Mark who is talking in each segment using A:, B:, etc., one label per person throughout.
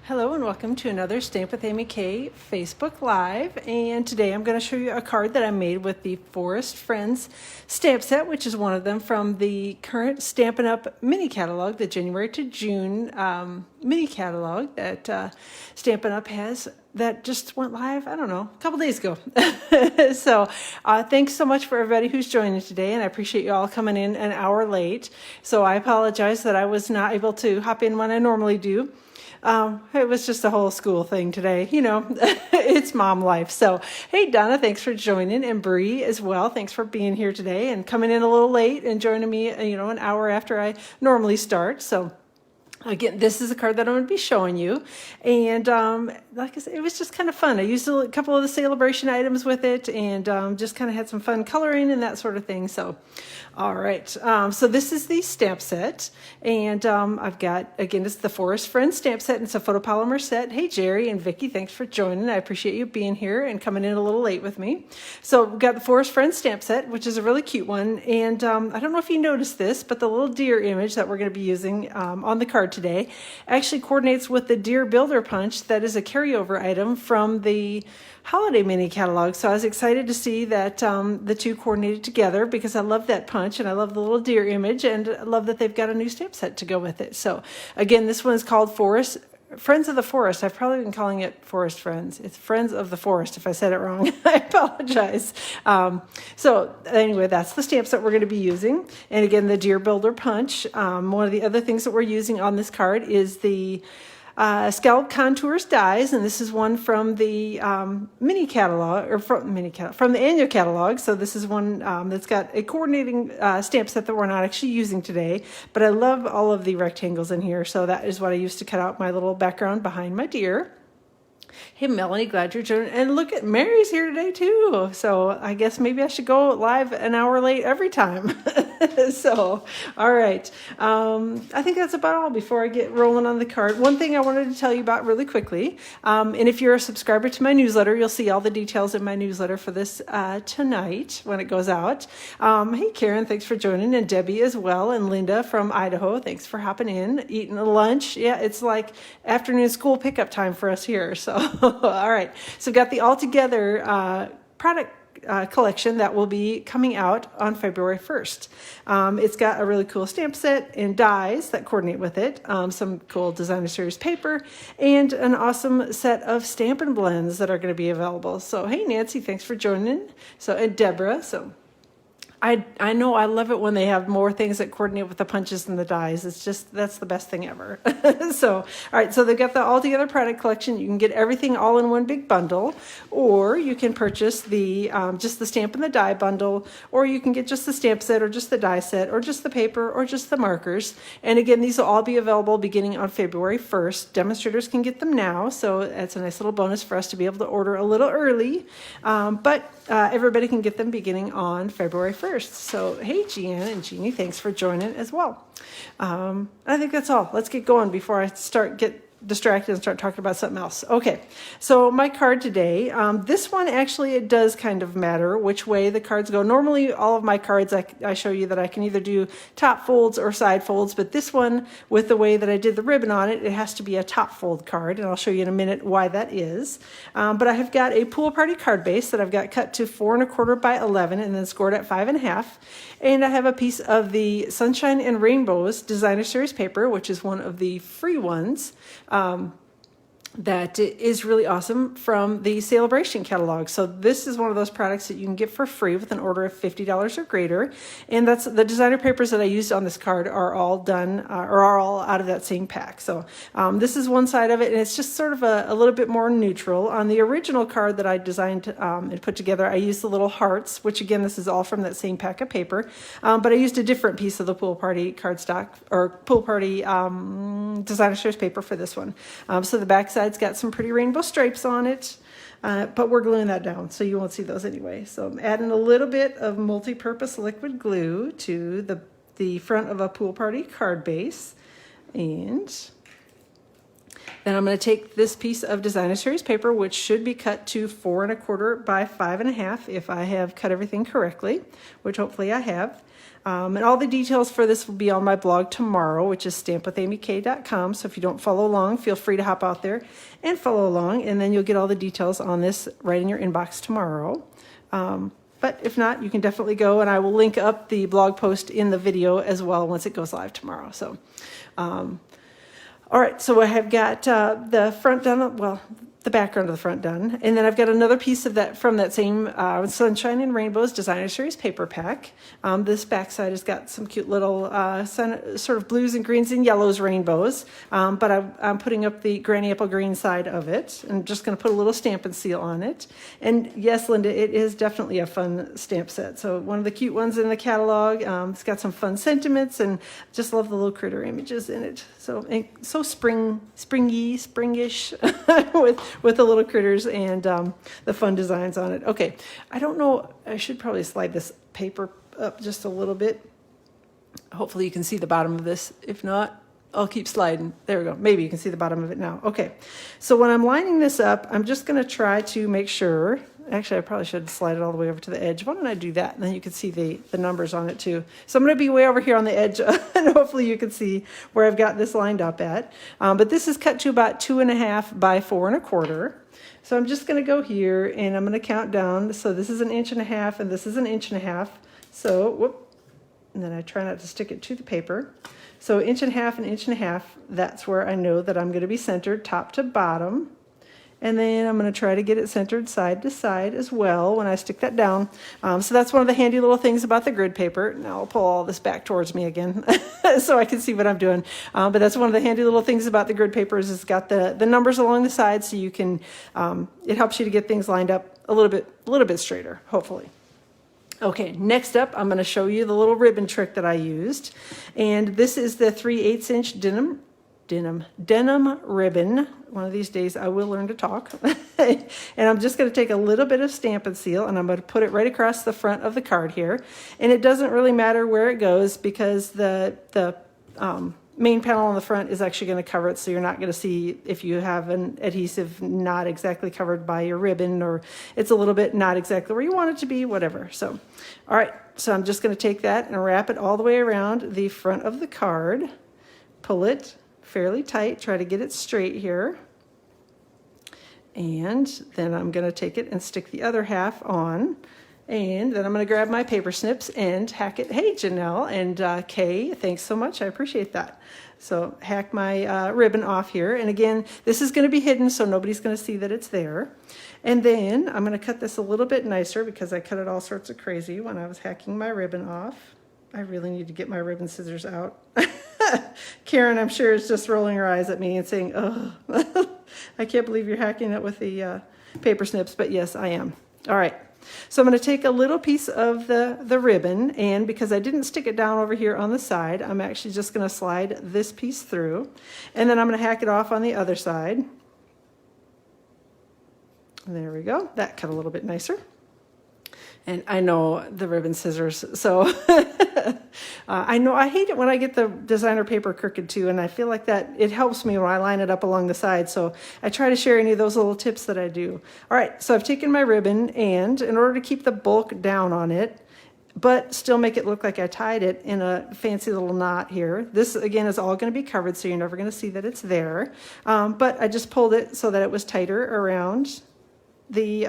A: Hello and welcome to another Stamp with Amy K Facebook Live, and today I'm going to show you a card that I made with the Forest Friends stamp set, which is one of them from the current Stampin' Up! Mini catalog, the January to June mini catalog that Stampin' Up! Has that just went live, I don't know, a couple days ago. So thanks so much for everybody who's joining today, and I appreciate you all coming in an hour late. So I apologize that I was not able to hop in when I normally do. It was just a whole school thing today, you know, it's mom life. So, hey, Donna, thanks for joining, and Bree as well. Thanks for being here today and coming in a little late and joining me, you know, an hour after I normally start. So, again, this is a card that I'm going to be showing you. And like I said, it was just kind of fun. I used a couple of the celebration items with it and just kind of had some fun coloring and that sort of thing. So, all right. So this is the stamp set. And I've got, again, it's the Forest Friends stamp set. And it's a photopolymer set. Hey, Jerry and Vicki, thanks for joining. I appreciate you being here and coming in a little late with me. So we've got the Forest Friends stamp set, which is a really cute one. And I don't know if you noticed this, but the little deer image that we're going to be using on the card today actually coordinates with the Deer Builder Punch that is a carryover item from the Holiday Mini Catalog. So I was excited to see that the two coordinated together because I love that punch and I love the little deer image, and I love that they've got a new stamp set to go with it. So again, this one is called Friends of the Forest. I've probably been calling it Forest Friends. It's Friends of the Forest. If I said it wrong, I apologize. So anyway, that's the stamps that we're going to be using. And again, the Deer Builder Punch. One of the other things that we're using on this card is the Scalloped Contours dies, and this is one from the mini catalog, or from the annual catalog. So this is one that's got a coordinating stamp set that we're not actually using today, but I love all of the rectangles in here. So that is what I used to cut out my little background behind my deer. Hey, Melanie, glad you're joining. And look at Mary's here today, too. So I guess maybe I should go live an hour late every time. So, all right. I think that's about all before I get rolling on the card. One thing I wanted to tell you about really quickly, and if you're a subscriber to my newsletter, you'll see all the details in my newsletter for this tonight when it goes out. Hey, Karen, thanks for joining, and Debbie as well, and Linda from Idaho, thanks for hopping in, eating a lunch. Yeah, it's like afternoon school pickup time for us here. So, all right. So, got the All Together product collection that will be coming out on February 1st. It's got a really cool stamp set and dies that coordinate with it, some cool designer series paper, and an awesome set of Stampin' blends that are going to be available. So, hey, Nancy, thanks for joining. So, and Deborah. So, I know I love it when they have more things that coordinate with the punches than the dies. It's just, that's the best thing ever. So, all right, so they've got the All Together product collection. You can get everything all in one big bundle, or you can purchase the just the stamp and the die bundle, or you can get just the stamp set, or just the die set, or just the paper, or just the markers. And again, these will all be available beginning on February 1st. Demonstrators can get them now, so it's a nice little bonus for us to be able to order a little early. But everybody can get them beginning on February 1st. So, hey, Jeanne and Jeannie, thanks for joining as well. I think that's all. Let's get going before I get distracted and start talking about something else. Okay, so my card today, this one actually, it does kind of matter which way the cards go. Normally, all of my cards, I show you that I can either do top folds or side folds, but this one, with the way that I did the ribbon on it, it has to be a top fold card, and I'll show you in a minute why that is. But I have got a Pool Party card base that I've got cut to 4 1/4 by 11 and then scored at 5 1/2. And I have a piece of the Sunshine and Rainbows designer series paper, which is one of the free ones. That is really awesome from the Celebration catalog. So this is one of those products that you can get for free with an order of $50 or greater. And that's the designer papers that I used on this card are all done or are all out of that same pack. So this is one side of it, and it's just sort of a little bit more neutral. On the original card that I designed and put together, I used the little hearts, which again, this is all from that same pack of paper. But I used a different piece of the Pool Party cardstock or Pool Party designer series paper for this one. So the back side, it's got some pretty rainbow stripes on it, but we're gluing that down, so you won't see those anyway. So I'm adding a little bit of multi-purpose liquid glue to the front of a Pool Party card base, and Then I'm going to take this piece of designer series paper, which should be cut to 4 1/4 by 5 1/2 if I have cut everything correctly, which hopefully I have. And all the details for this will be on my blog tomorrow, which is stampwithamyk.com. So if you don't follow along, feel free to hop out there and follow along, and then you'll get all the details on this right in your inbox tomorrow. But if not, you can definitely go, and I will link up the blog post in the video as well once it goes live tomorrow. So, all right, so I have got the front done, well, the background of the front done, and then I've got another piece of that from that same Sunshine and Rainbows Designer Series paper pack. This backside has got some cute little sort of blues and greens and yellows rainbows, but I'm putting up the Granny Apple Green side of it. I'm just going to put a little Stampin' seal on it. And yes, Linda, it is definitely a fun stamp set. So one of the cute ones in the catalog. It's got some fun sentiments, and just love the little critter images in it. So springy, springish with the little critters and the fun designs on it. Okay, I don't know, I should probably slide this paper up just a little bit. Hopefully you can see the bottom of this. If not, I'll keep sliding. There we go. Maybe you can see the bottom of it now. Okay, so when I'm lining this up, I'm just going to try to make sure, actually I probably should slide it all the way over to the edge. Why don't I do that? And then you can see the numbers on it too. So I'm going to be way over here on the edge and hopefully you can see where I've got this lined up at. But this is cut to about 2 1/2 by 4 1/4. So I'm just going to go here and I'm going to count down. So this is 1 1/2 inches and this is 1 1/2 inches. So, whoop, and then I try not to stick it to the paper. So 1 1/2 inches and 1 1/2 inches, that's where I know that I'm going to be centered top to bottom. And then I'm going to try to get it centered side to side as well when I stick that down. So that's one of the handy little things about the grid paper. Now I'll pull all this back towards me again so I can see what I'm doing. But that's one of the handy little things about the grid paper is it's got the numbers along the side, so you can, it helps you to get things lined up a little bit straighter, hopefully. Okay, next up, I'm going to show you the little ribbon trick that I used. And this is the 3/8 inch denim ribbon. One of these days I will learn to talk. And I'm just going to take a little bit of Stampin' Seal and I'm going to put it right across the front of the card here. And it doesn't really matter where it goes because the main panel on the front is actually going to cover it, so you're not going to see if you have an adhesive not exactly covered by your ribbon, or it's a little bit not exactly where you want it to be, whatever. So, all right, so I'm just going to take that and wrap it all the way around the front of the card, pull it fairly tight, try to get it straight here, and then I'm going to take it and stick the other half on. And then I'm going to grab my paper snips and hack it. Hey, Janelle and Kay, thanks so much. I appreciate that. So hack my ribbon off here. And again, this is going to be hidden, so nobody's going to see that it's there. And then I'm going to cut this a little bit nicer because I cut it all sorts of crazy when I was hacking my ribbon off. I really need to get my ribbon scissors out. Karen, I'm sure, is just rolling her eyes at me and saying, oh, I can't believe you're hacking it with the paper snips. But yes, I am. All right. So I'm going to take a little piece of the ribbon, and because I didn't stick it down over here on the side, I'm actually just going to slide this piece through, and then I'm going to hack it off on the other side. There we go. That cut a little bit nicer. And I know the ribbon scissors, so I know I hate it when I get the designer paper crooked too, and I feel like that it helps me when I line it up along the side, so I try to share any of those little tips that I do. All right, so I've taken my ribbon, and in order to keep the bulk down on it, but still make it look like I tied it in a fancy little knot here. This, again, is all going to be covered, so you're never going to see that it's there. But I just pulled it so that it was tighter around the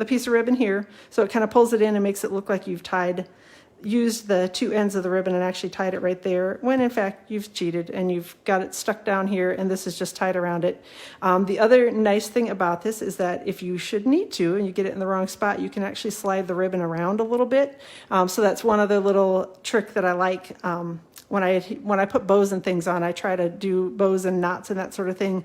A: piece of ribbon here, so it kind of pulls it in and makes it look like you've used the two ends of the ribbon and actually tied it right there, when in fact you've cheated and you've got it stuck down here and this is just tied around it. The other nice thing about this is that if you should need to and you get it in the wrong spot, you can actually slide the ribbon around a little bit. So that's one other little trick that I like. When I put bows and things on, I try to do bows and knots and that sort of thing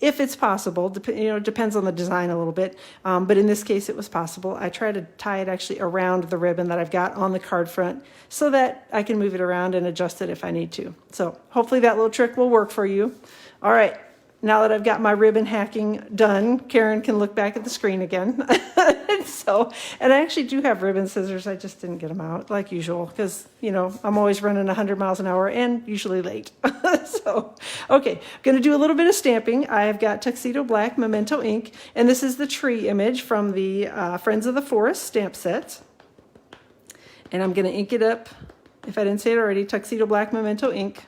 A: if it's possible. It depends on the design a little bit, but in this case it was possible. I try to tie it actually around the ribbon that I've got on the card front so that I can move it around and adjust it if I need to. So hopefully that little trick will work for you. All right, now that I've got my ribbon hacking done, Karen can look back at the screen again. So, and I actually do have ribbon scissors. I just didn't get them out like usual because, you know, I'm always running 100 miles an hour and usually late. So, okay, I'm going to do a little bit of stamping. I've got Tuxedo Black Memento ink, and this is the tree image from the Friends of the Forest stamp set. And I'm going to ink it up, if I didn't say it already, Tuxedo Black Memento ink.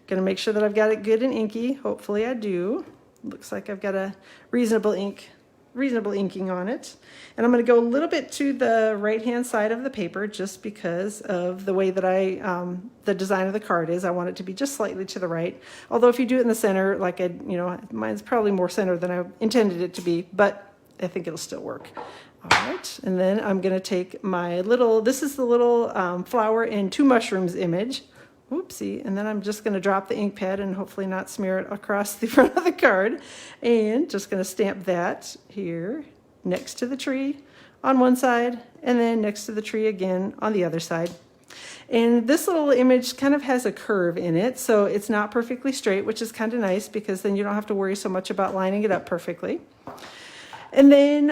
A: Going to make sure that I've got it good and inky. Hopefully I do. Looks like I've got a reasonable inking on it. And I'm going to go a little bit to the right-hand side of the paper just because of the way that the design of the card is. I want it to be just slightly to the right. Although if you do it in the center, like mine's probably more center than I intended it to be, but I think it'll still work. All right, and then I'm going to take my this is the little flower and two mushrooms image. Oopsie, and then I'm just going to drop the ink pad and hopefully not smear it across the front of the card. And just going to stamp that here next to the tree on one side and then next to the tree again on the other side. And this little image kind of has a curve in it, so it's not perfectly straight, which is kind of nice because then you don't have to worry so much about lining it up perfectly. And then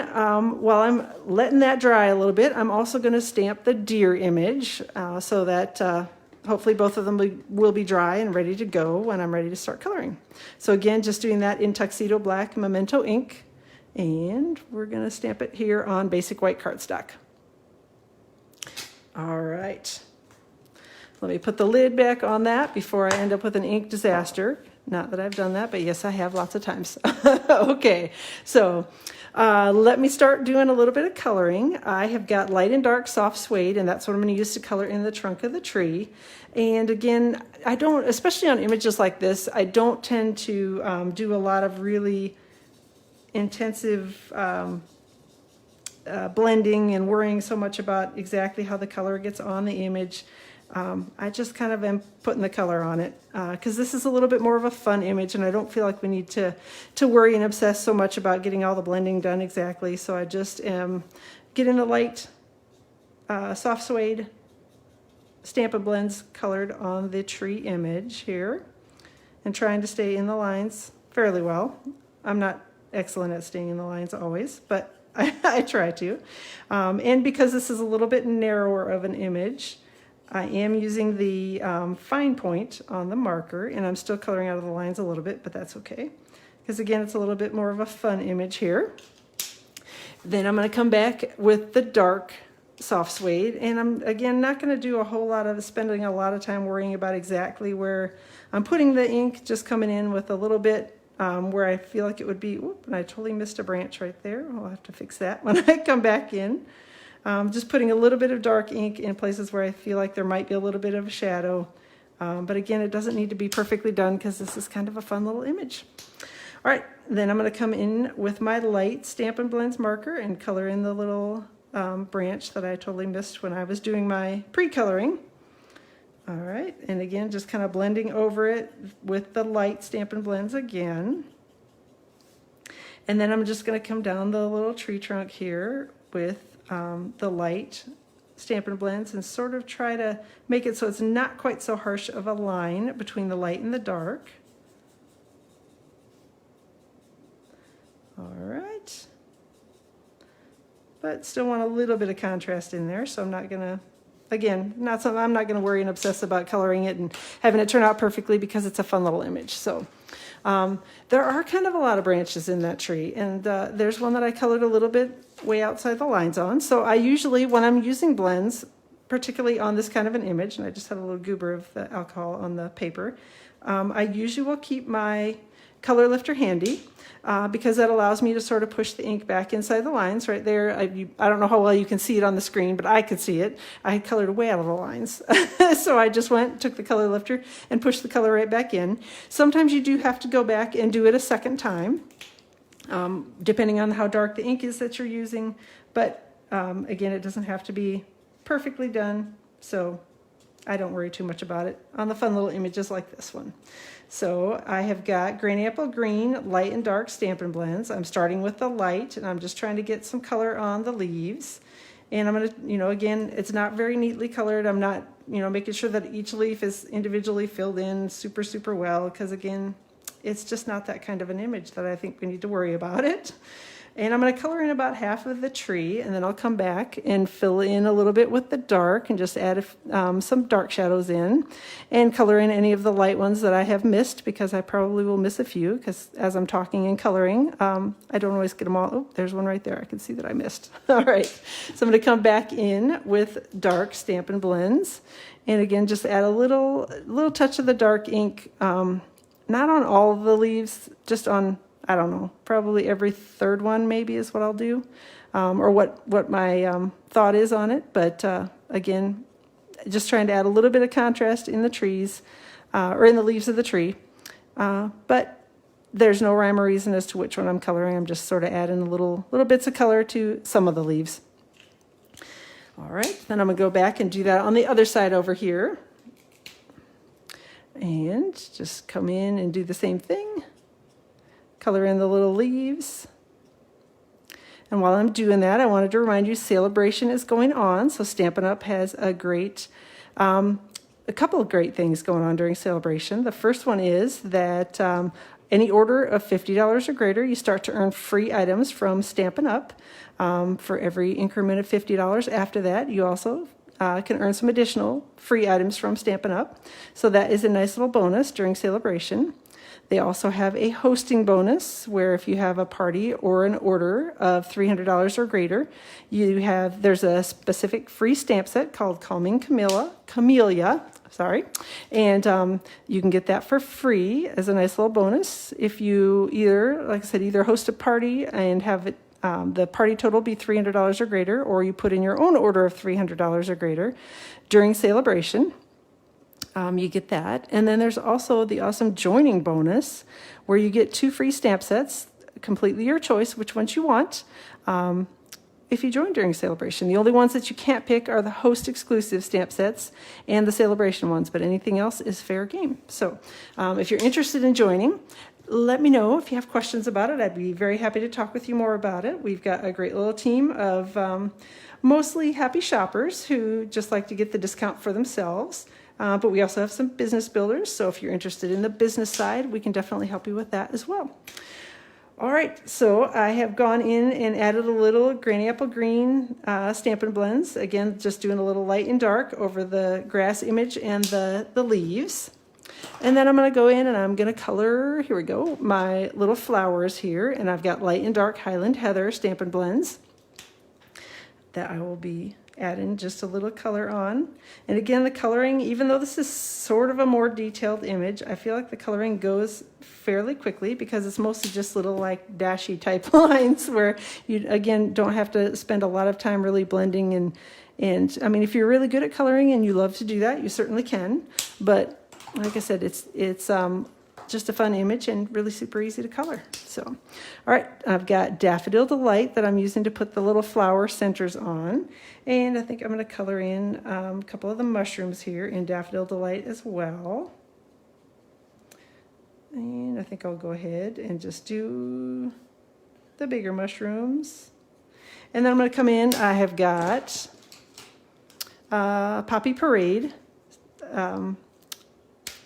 A: while I'm letting that dry a little bit, I'm also going to stamp the deer image so that hopefully both of them will be dry and ready to go when I'm ready to start coloring. So again, just doing that in Tuxedo Black Memento ink. And we're going to stamp it here on basic white cardstock. All right. Let me put the lid back on that before I end up with an ink disaster. Not that I've done that, but yes, I have lots of times. Okay, so let me start doing a little bit of coloring. I have got light and dark soft suede, and that's what I'm going to use to color in the trunk of the tree. And again, I don't, especially on images like this, I don't tend to do a lot of really intensive blending and worrying so much about exactly how the color gets on the image. I just kind of am putting the color on it because this is a little bit more of a fun image, and I don't feel like we need to worry and obsess so much about getting all the blending done exactly. So I just am getting the light soft suede Stampin' Blends colored on the tree image here and trying to stay in the lines fairly well. I'm not excellent at staying in the lines always, but I try to. And because this is a little bit narrower of an image, I am using the fine point on the marker, and I'm still coloring out of the lines a little bit, but that's okay. Because again, it's a little bit more of a fun image here. Then I'm going to come back with the dark soft suede, and I'm again not going to do a whole lot of spending a lot of time worrying about exactly where I'm putting the ink, just coming in with a little bit where I feel like it would be, and I totally missed a branch right there. I'll have to fix that when I come back in. Just putting a little bit of dark ink in places where I feel like there might be a little bit of a shadow. But again, it doesn't need to be perfectly done because this is kind of a fun little image. All right, then I'm going to come in with my light Stampin' Blends marker and color in the little branch that I totally missed when I was doing my pre-coloring. All right, and again, just kind of blending over it with the light Stampin' Blends again. And then I'm just going to come down the little tree trunk here with the light Stampin' Blends and sort of try to make it so it's not quite so harsh of a line between the light and the dark. All right. But still want a little bit of contrast in there, so I'm not going to, again, I'm not going to worry and obsess about coloring it and having it turn out perfectly because it's a fun little image. So there are kind of a lot of branches in that tree, and there's one that I colored a little bit way outside the lines on. So I usually, when I'm using blends, particularly on this kind of an image, and I just have a little goober of the alcohol on the paper, I usually will keep my color lifter handy because that allows me to sort of push the ink back inside the lines right there. I don't know how well you can see it on the screen, but I could see it. I had colored way out of the lines. So I just took the color lifter and pushed the color right back in. Sometimes you do have to go back and do it a second time, depending on how dark the ink is that you're using. But again, it doesn't have to be perfectly done, so I don't worry too much about it on the fun little images like this one. So I have got Granny Apple Green, light and dark Stampin' Blends. I'm starting with the light, and I'm just trying to get some color on the leaves. And I'm going to, again, it's not very neatly colored. I'm not, making sure that each leaf is individually filled in super, super well, because again, it's just not that kind of an image that I think we need to worry about it. And I'm going to color in about half of the tree, and then I'll come back and fill in a little bit with the dark and just add some dark shadows in and color in any of the light ones that I have missed, because I probably will miss a few, because as I'm talking and coloring, I don't always get them all. Oh, there's one right there. I can see that I missed. All right. So I'm going to come back in with dark Stampin' Blends. And again, just add a little touch of the dark ink, not on all of the leaves, just on, I don't know, probably every third one maybe is what I'll do, or what my thought is on it. But again, just trying to add a little bit of contrast in the trees, or in the leaves of the tree. But there's no rhyme or reason as to which one I'm coloring. I'm just sort of adding little bits of color to some of the leaves. All right, then I'm going to go back and do that on the other side over here. And just come in and do the same thing. Color in the little leaves. And while I'm doing that, I wanted to remind you Celebration is going on. So Stampin' Up! Has a couple of great things going on during Celebration. The first one is that any order of $50 or greater, you start to earn free items from Stampin' Up! For every increment of $50 after that, you also can earn some additional free items from Stampin' Up! So that is a nice little bonus during Celebration. They also have a hosting bonus where if you have a party or an order of $300 or greater, there's a specific free stamp set called Calming Camellia, and you can get that for free as a nice little bonus if you either host a party and have it the party total be $300 or greater, or you put in your own order of $300 or greater during Celebration. You get that. And then there's also the awesome joining bonus where you get 2 free stamp sets, completely your choice, which ones you want, if you join during Celebration. The only ones that you can't pick are the host exclusive stamp sets and the Celebration ones, but anything else is fair game. So if you're interested in joining, let me know if you have questions about it. I'd be very happy to talk with you more about it. We've got a great little team of mostly happy shoppers who just like to get the discount for themselves. But we also have some business builders. So if you're interested in the business side, we can definitely help you with that as well. All right, so I have gone in and added a little Granny Apple Green Stampin' Blends. Again, just doing a little light and dark over the grass image and the leaves. And then I'm going to go in and I'm going to color, here we go, my little flowers here. And I've got light and dark Highland Heather Stampin' Blends that I will be adding just a little color on. And again, the coloring, even though this is sort of a more detailed image, I feel like the coloring goes fairly quickly because it's mostly just little like dashy type lines where you, again, don't have to spend a lot of time really blending. And I mean, if you're really good at coloring and you love to do that, you certainly can. But like I said, it's just a fun image and really super easy to color. So, all right, I've got Daffodil Delight that I'm using to put the little flower centers on. And I think I'm going to color in a couple of the mushrooms here in Daffodil Delight as well. And I think I'll go ahead and just do the bigger mushrooms. And then I'm going to come in, I have got Poppy Parade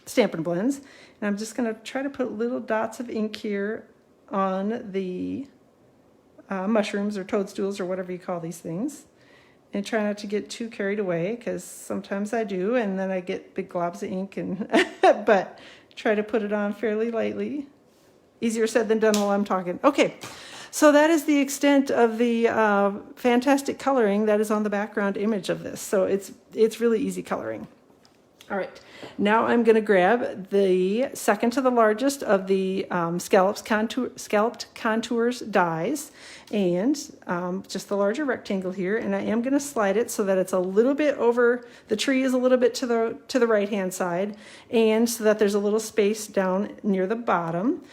A: Stampin' Blends. And I'm just going to try to put little dots of ink here on the mushrooms or toadstools or whatever you call these things. And try not to get too carried away because sometimes I do and then I get big globs of ink. But try to put it on fairly lightly. Easier said than done while I'm talking. Okay, so that is the extent of the fantastic coloring that is on the background image of this. So it's really easy coloring. All right, now I'm going to grab the second to the largest of the Scalloped Contours dies and just the larger rectangle here, and I am going to slide it so that it's a little bit over, the tree is a little bit to the right-hand side, and so that there's a little space down near the bottom,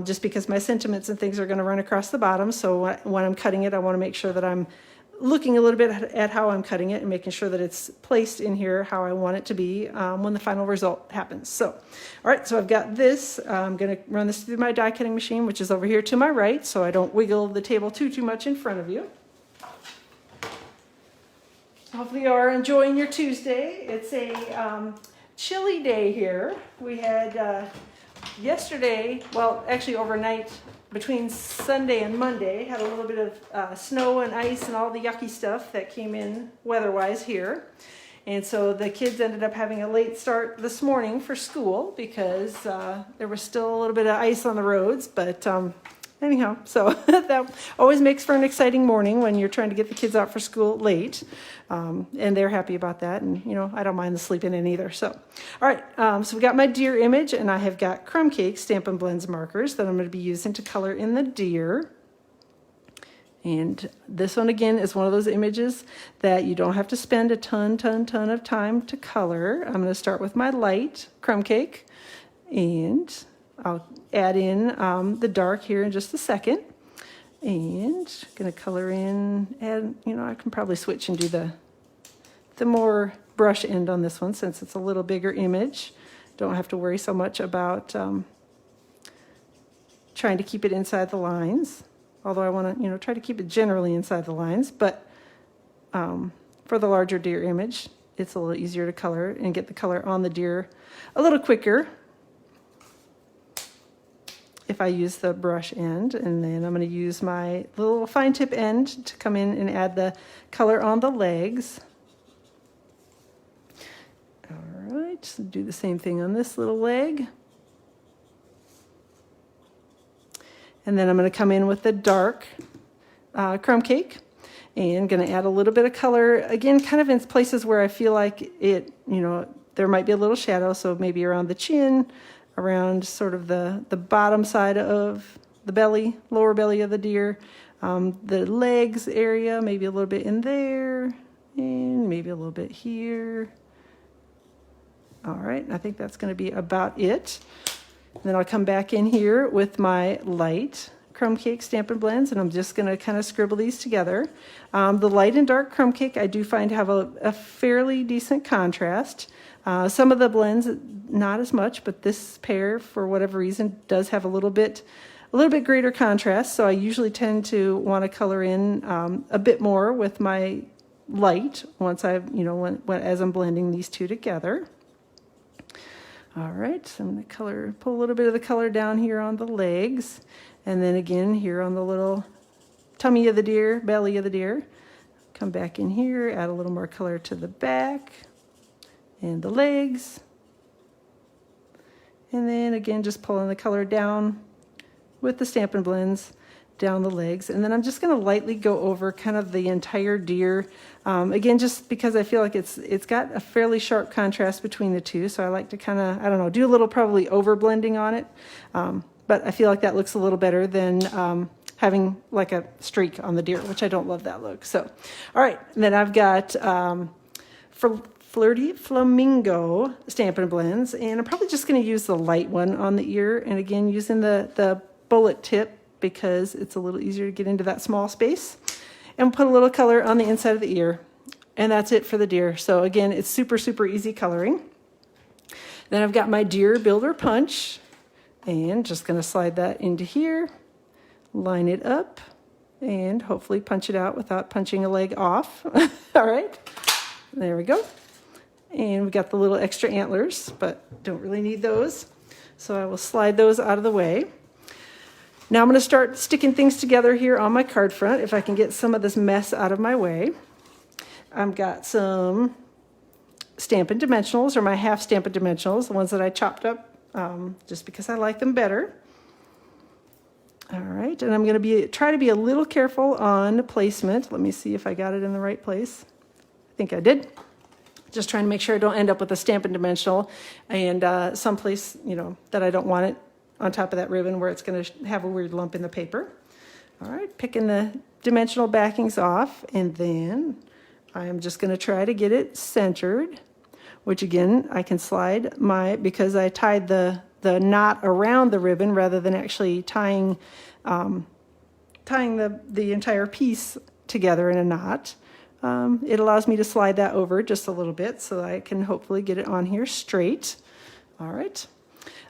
A: just because my sentiments and things are going to run across the bottom, so when I'm cutting it, I want to make sure that I'm looking a little bit at how I'm cutting it and making sure that it's placed in here how I want it to be when the final result happens. So, all right, so I've got this. I'm going to run this through my die cutting machine, which is over here to my right, so I don't wiggle the table too much in front of you. Hopefully you are enjoying your Tuesday. It's a chilly day here. We had yesterday, well, actually overnight, between Sunday and Monday, had a little bit of snow and ice and all the yucky stuff that came in weather-wise here. And so the kids ended up having a late start this morning for school because there was still a little bit of ice on the roads. But anyhow, so that always makes for an exciting morning when you're trying to get the kids out for school late. And they're happy about that. And, you know, I don't mind the sleeping in either. So, all right, so we got my deer image, and I have got Crumb Cake Stampin' Blends markers that I'm going to be using to color in the deer. And this one, again, is one of those images that you don't have to spend a ton of time to color. I'm going to start with my light crumb cake, and I'll add in the dark here in just a second. And going to color in, and, you know, I can probably switch and do the more brush end on this one since it's a little bigger image. Don't have to worry so much about trying to keep it inside the lines. Although I want to, you know, try to keep it generally inside the lines, but for the larger deer image, it's a little easier to color and get the color on the deer a little quicker if I use the brush end. And then I'm going to use my little fine tip end to come in and add the color on the legs. All right, so do the same thing on this little leg. And then I'm going to come in with the dark crumb cake and going to add a little bit of color, again, kind of in places where I feel like it, you know, there might be a little shadow, so maybe around the chin, around sort of the bottom side of the belly, lower belly of the deer, the legs area, maybe a little bit in there, and maybe a little bit here. All right, I think that's going to be about it. Then I'll come back in here with my light crumb cake Stampin' Blends, and I'm just going to kind of scribble these together. The light and dark crumb cake I do find have a fairly decent contrast. Some of the blends, not as much, but this pair, for whatever reason, does have a little bit greater contrast, so I usually tend to want to color in a bit more with my light once I've, you know, as I'm blending these two together. All right, so I'm going to pull a little bit of the color down here on the legs, and then again here on the little tummy of the deer, belly of the deer. Come back in here, add a little more color to the back and the legs. And then again, just pulling the color down with the Stampin' Blends down the legs. And then I'm just going to lightly go over kind of the entire deer. Again, just because I feel like it's got a fairly sharp contrast between the two. So I like to kind of, I don't know, do a little probably over blending on it. But I feel like that looks a little better than having like a streak on the deer, which I don't love that look. So, all right. And then I've got Flirty Flamingo Stampin' Blends. And I'm probably just going to use the light one on the ear. And again, using the bullet tip, because it's a little easier to get into that small space, and put a little color on the inside of the ear. And that's it for the deer. So again, it's super easy coloring. Then I've got my Deer Builder Punch, and just going to slide that into here, line it up, and hopefully punch it out without punching a leg off. All right, there we go. And we got the little extra antlers, but don't really need those. So I will slide those out of the way. Now I'm going to start sticking things together here on my card front, if I can get some of this mess out of my way. I've got some Stampin' Dimensionals, or my half Stampin' Dimensionals, the ones that I chopped up just because I like them better. All right, and I'm going to try to be a little careful on placement. Let me see if I got it in the right place. I think I did. Just trying to make sure I don't end up with a Stampin' Dimensional and someplace, you know, that I don't want it on top of that ribbon where it's going to have a weird lump in the paper. All right, picking the dimensional backings off, and then I'm just going to try to get it centered, which again, I can slide because I tied the knot around the ribbon rather than actually tying the entire piece together in a knot. It allows me to slide that over just a little bit so that I can hopefully get it on here straight. All right.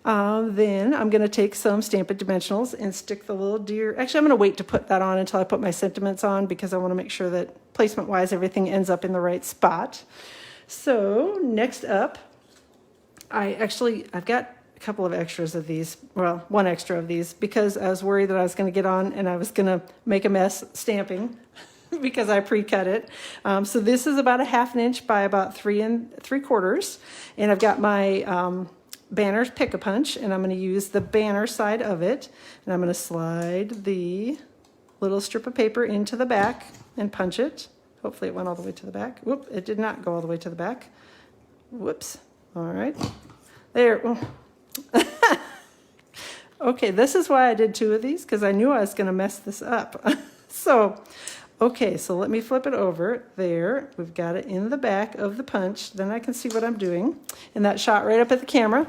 A: Then I'm going to take some Stampin' Dimensionals and stick the little deer. Actually, I'm going to wait to put that on until I put my sentiments on, because I want to make sure that placement-wise everything ends up in the right spot. So next up, I've got couple of extras of these, well, one extra of these, because I was worried that I was going to get on and I was going to make a mess stamping because I pre-cut it. So this is about a 1/2 inch by about 3 3/4, and I've got my banner pick-a-punch, and I'm going to use the banner side of it, and I'm going to slide the little strip of paper into the back and punch it. Hopefully it went all the way to the back. Whoop, it did not go all the way to the back. Whoops. All right. There. Okay, this is why I did 2 of these, because I knew I was going to mess this up. Okay, so let me flip it over. There, we've got it in the back of the punch. Then I can see what I'm doing. And that shot right up at the camera.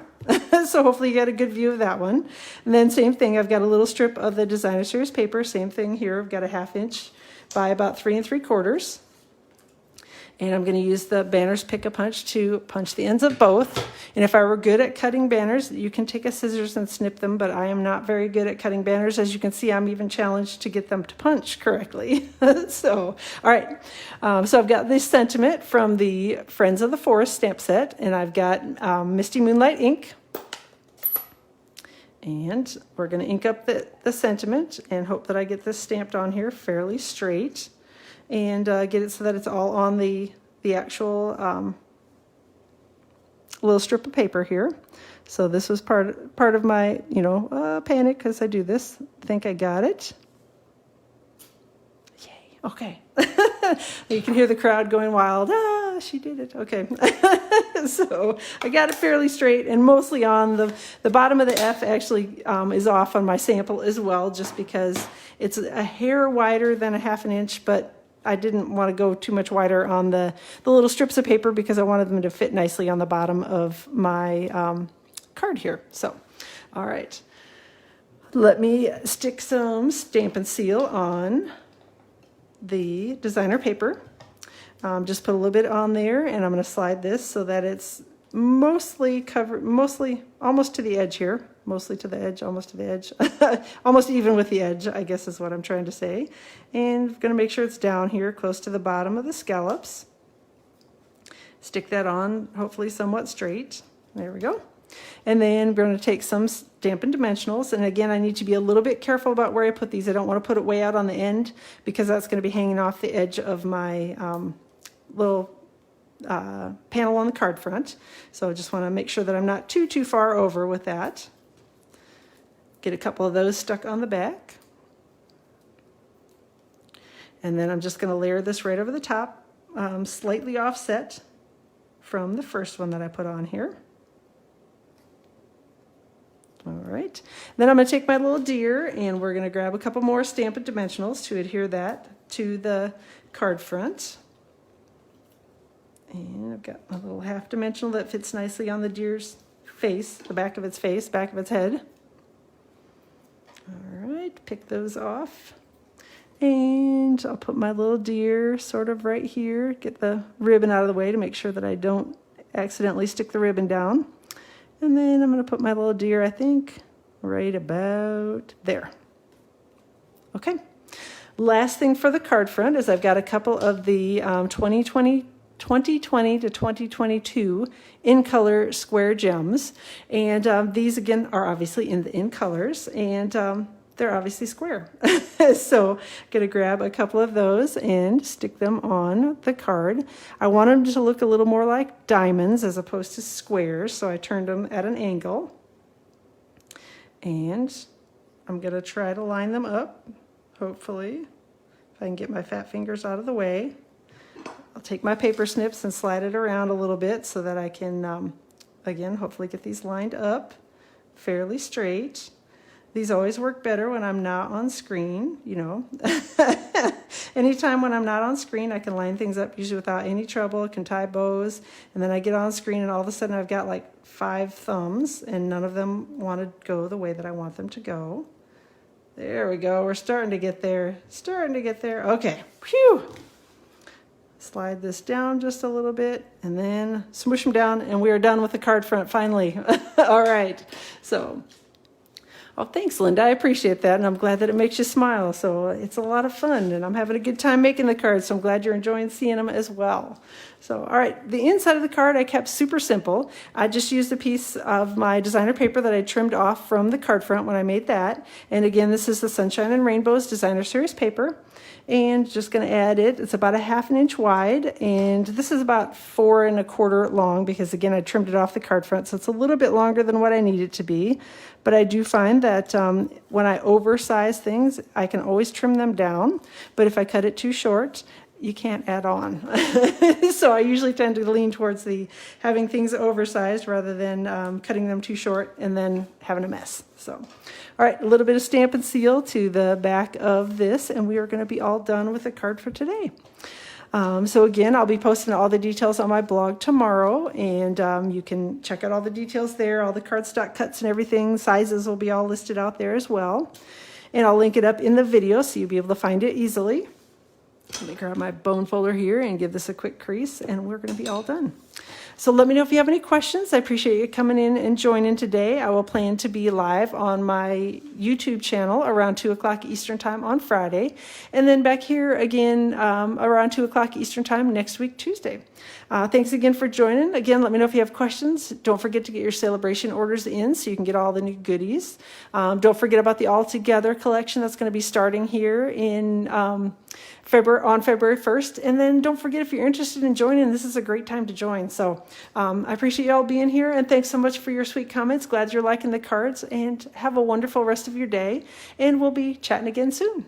A: So hopefully you get a good view of that one. And then same thing, I've got a little strip of the designer series paper. Same thing here, I've got a 1/2 inch by about 3 3/4. And I'm going to use the banners pick-a-punch to punch the ends of both. And if I were good at cutting banners, you can take a scissors and snip them, but I am not very good at cutting banners. As you can see, I'm even challenged to get them to punch correctly. So, all right. So I've got this sentiment from the Friends of the Forest stamp set, and I've got Misty Moonlight ink. And we're going to ink up the sentiment and hope that I get this stamped on here fairly straight. And get it so that it's all on the actual little strip of paper here. So this was part of my, panic because I do this. Think I got it. Yay. Okay. You can hear the crowd going wild. Ah, she did it. Okay. So I got it fairly straight and mostly on the bottom of the F actually is off on my sample as well, just because it's a hair wider than a 1/2 inch, but I didn't want to go too much wider on the little strips of paper because I wanted them to fit nicely on the bottom of my card here. So, all right. Let me stick some Stampin' Seal on the designer paper. Just put a little bit on there, and I'm going to slide this so that it's mostly covered, almost to the edge here. Mostly to the edge, almost to the edge. Almost even with the edge, I guess is what I'm trying to say. And I'm going to make sure it's down here close to the bottom of the scallops. Stick that on, hopefully somewhat straight. There we go. And then we're going to take some Stampin' Dimensionals. And again, I need to be a little bit careful about where I put these. I don't want to put it way out on the end because that's going to be hanging off the edge of my little panel on the card front. So I just want to make sure that I'm not too far over with that. Get a couple of those stuck on the back. And then I'm just going to layer this right over the top, slightly offset from the first one that I put on here. All right. Then I'm going to take my little deer and we're going to grab a couple more Stampin' Dimensionals to adhere that to the card front. And I've got my little 1/2 dimensional that fits nicely on the deer's face, the back of its face, back of its head. All right, pick those off. And I'll put my little deer sort of right here, get the ribbon out of the way to make sure that I don't accidentally stick the ribbon down. And then I'm going to put my little deer, I think, right about there. Okay. Last thing for the card front is I've got a couple of the 2020 to 2022 in color square gems, and these again are obviously in colors, and they're obviously square. So I'm gonna grab a couple of those and stick them on the card. I want them to look a little more like diamonds as opposed to squares, so I turned them at an angle, and I'm gonna try to line them up, hopefully, if I can get my fat fingers out of the way. I'll take my paper snips and slide it around a little bit so that I can, again, hopefully get these lined up fairly straight. These always work better when I'm not on screen, Anytime when I'm not on screen, I can line things up usually without any trouble, can tie bows, and then I get on screen and all of a sudden I've got like 5 thumbs and none of them want to go the way that I want them to go. There we go. We're starting to get there. Okay. Phew. Slide this down just a little bit and then smoosh them down, and we are done with the card front finally. All right. So, Oh, thanks, Linda. I appreciate that, and I'm glad that it makes you smile. So it's a lot of fun, and I'm having a good time making the cards, so I'm glad you're enjoying seeing them as well. So, all right, the inside of the card I kept super simple. I just used a piece of my designer paper that I trimmed off from the card front when I made that. And again, this is the Sunshine and Rainbows Designer Series paper. And just going to add it. It's about a 1/2 inch wide, and this is about 4 1/4 long because again I trimmed it off the card front, so it's a little bit longer than what I need it to be. But I do find that when I oversize things, I can always trim them down. But if I cut it too short, you can't add on. So I usually tend to lean towards having things oversized rather than cutting them too short and then having a mess. So, all right, a little bit of Stampin' Seal to the back of this, and we are going to be all done with the card for today. So again, I'll be posting all the details on my blog tomorrow, and you can check out all the details there, all the cardstock cuts and everything. Sizes will be all listed out there as well. And I'll link it up in the video so you'll be able to find it easily. Let me grab my bone folder here and give this a quick crease, and we're going to be all done. So let me know if you have any questions. I appreciate you coming in and joining today. I will plan to be live on my YouTube channel around 2 o'clock Eastern Time on Friday, and then back here again around 2 o'clock Eastern Time next week, Tuesday. Thanks again for joining. Again, let me know if you have questions. Don't forget to get your celebration orders in so you can get all the new goodies. Don't forget about the All Together collection that's going to be starting here in on February 1st. And then don't forget, if you're interested in joining, this is a great time to join. So I appreciate you all being here, and thanks so much for your sweet comments. Glad you're liking the cards, and have a wonderful rest of your day. And we'll be chatting again soon.